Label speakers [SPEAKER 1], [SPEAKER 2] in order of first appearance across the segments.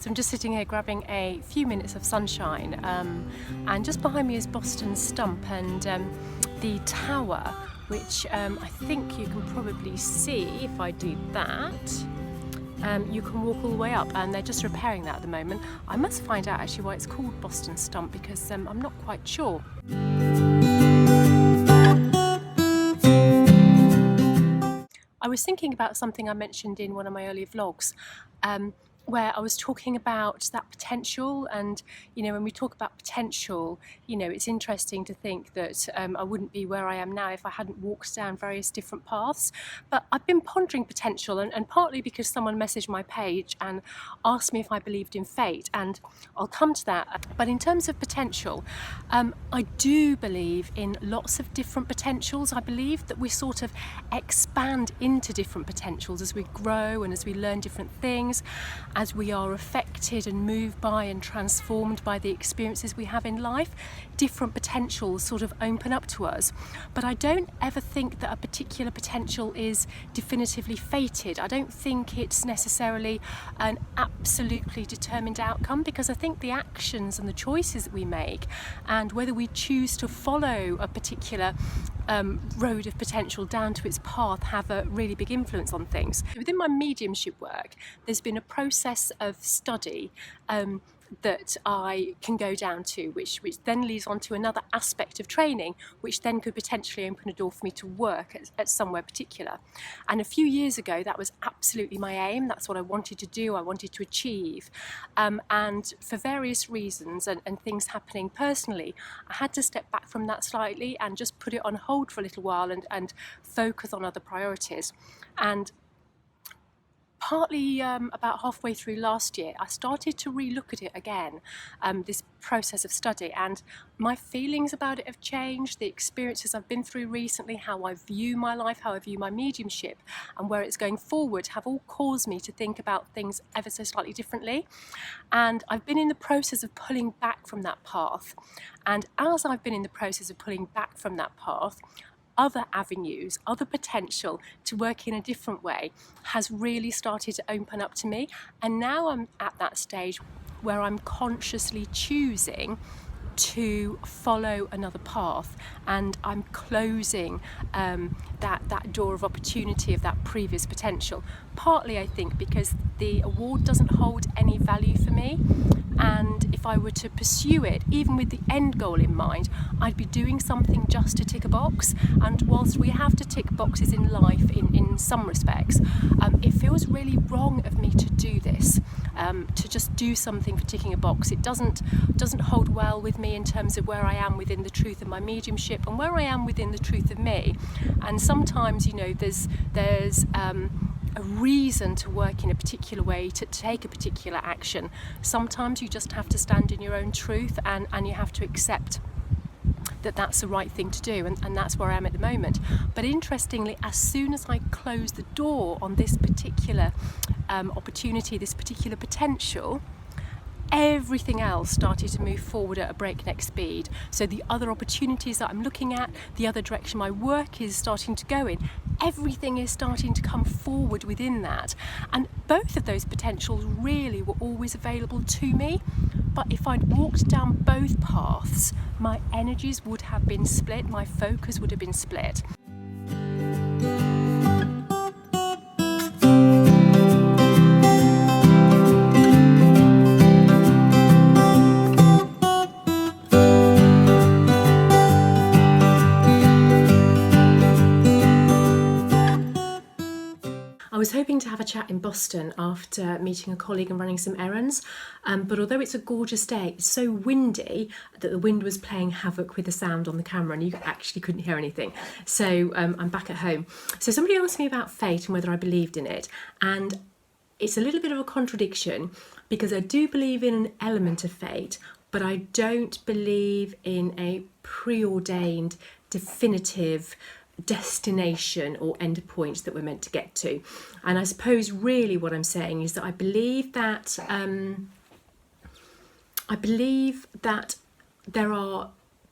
[SPEAKER 1] So I'm just sitting here grabbing a few minutes of sunshine, and just behind me is Boston Stump and the tower, which I think you can probably see if I do that. You can walk all the way up, and they're just repairing that at the moment. I must find out actually why it's called Boston Stump, because I'm not quite sure. I was thinking about something I mentioned in one of my earlier vlogs, where I was talking about that potential, and when we talk about potential, it's interesting to think that I wouldn't be where I am now if I hadn't walked down various different paths. But I've been pondering potential, and partly because someone messaged my page and asked me if I believed in fate, and I'll come to that. But in terms of potential, I do believe in lots of different potentials. I believe that we sort of expand into different potentials as we grow and as we learn different things, as we are affected and moved by and transformed by the experiences we have in life. Different potentials sort of open up to us. But I don't ever think that a particular potential is definitively fated. I don't think it's necessarily an absolutely determined outcome, because I think the actions and the choices that we make, and whether we choose to follow a particular road of potential down to its path, have a really big influence on things. Within my mediumship work, there's been a process of study that I can go down to, which then leads on to another aspect of training, which then could potentially open a door for me to work at somewhere particular. And a few years ago, that was absolutely my aim. That's what I wanted to do, I wanted to achieve. And for various reasons and things happening personally, I had to step back from that slightly and just put it on hold for a little while and focus on other priorities. And partly about halfway through last year, I started to re-look at it again, this process of study, and my feelings about it have changed. The experiences I've been through recently, how I view my life, how I view my mediumship, and where it's going forward, have all caused me to think about things ever so slightly differently. And I've been in the process of pulling back from that path. And as I've been in the process of pulling back from that path, other avenues, other potential to work in a different way has really started to open up to me. And now I'm at that stage where I'm consciously choosing to follow another path, and I'm closing that door of opportunity of that previous potential. Partly, I think, because the award doesn't hold any value for me, and if I were to pursue it, even with the end goal in mind, I'd be doing something just to tick a box. And whilst we have to tick boxes in life in some respects, it feels really wrong of me to do this, to just do something for ticking a box. It doesn't hold well with me in terms of where I am within the truth of my mediumship and where I am within the truth of me. And sometimes, there's a reason to work in a particular way, to take a particular action. Sometimes you just have to stand in your own truth, and you have to accept that that's the right thing to do, and that's where I am at the moment. But interestingly, as soon as I close the door on this particular opportunity, this particular potential, everything else started to move forward at a breakneck speed. So the other opportunities that I'm looking at, the other direction my work is starting to go in, everything is starting to come forward within that. And both of those potentials really were always available to me. But if I'd walked down both paths, my energies would have been split, my focus would have been split. I was hoping to have a chat in Boston after meeting a colleague and running some errands, but although it's a gorgeous day, it's so windy that the wind was playing havoc with the sound on the camera, and you actually couldn't hear anything. So I'm back at home. So somebody asked me about fate and whether I believed in it, and it's a little bit of a contradiction, because I do believe in an element of fate, but I don't believe in a preordained, definitive destination or end point that we're meant to get to. And I suppose really what I'm saying is that I believe that there are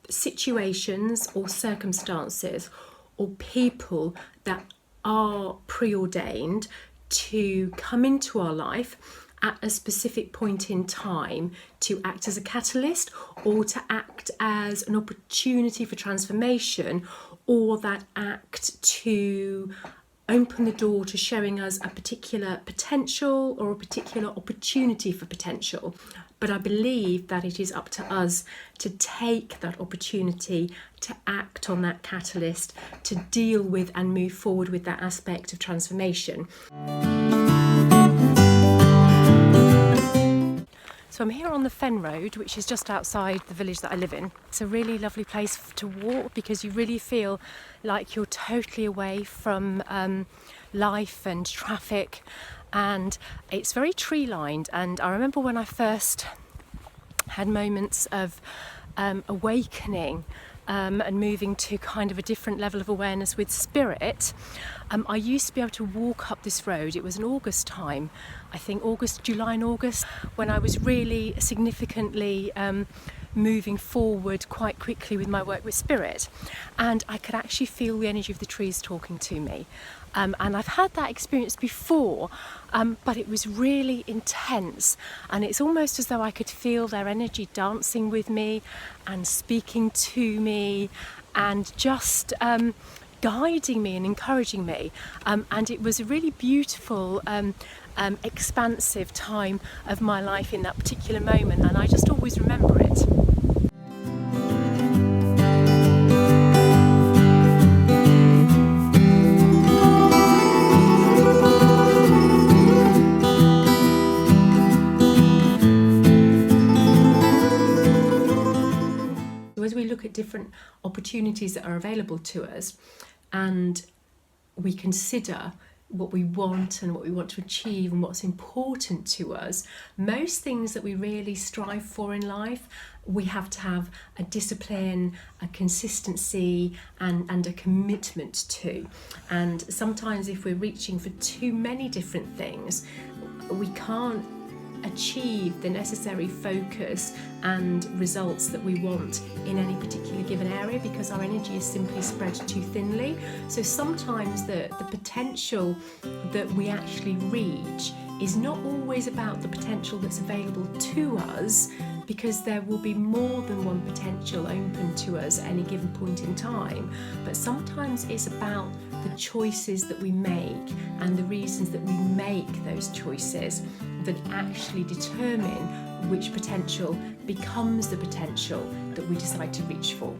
[SPEAKER 1] situations or circumstances or people that are preordained to come into our life at a specific point in time to act as a catalyst, or to act as an opportunity for transformation, or that act to open the door to showing us a particular potential or a particular opportunity for potential. But I believe that it is up to us to take that opportunity, to act on that catalyst, to deal with and move forward with that aspect of transformation. So I'm here on the Fen Road, which is just outside the village that I live in. It's a really lovely place to walk because you really feel like you're totally away from life and traffic, and it's very tree lined. And I remember when I first had moments of awakening and moving to kind of a different level of awareness with spirit, I used to be able to walk up this road. It was in August time, I think July and August, when I was really significantly moving forward quite quickly with my work with spirit, and I could actually feel the energy of the trees talking to me. And I've had that experience before, but it was really intense, and it's almost as though I could feel their energy dancing with me and speaking to me and just guiding me and encouraging me, and it was a really beautiful expansive time of my life in that particular moment, and I just always remember it. As we look at different opportunities that are available to us, and we consider what we want and what we want to achieve and what's important to us, most things that we really strive for in life, we have to have a discipline, a consistency, and a commitment to. And sometimes if we're reaching for too many different things, we can't achieve the necessary focus and results that we want in any particular given area, because our energy is simply spread too thinly. So sometimes the potential that we actually reach is not always about the potential that's available to us, because there will be more than one potential open to us at any given point in time. But sometimes it's about the choices that we make and the reasons that we make those choices that actually determine which potential becomes the potential that we decide to reach for.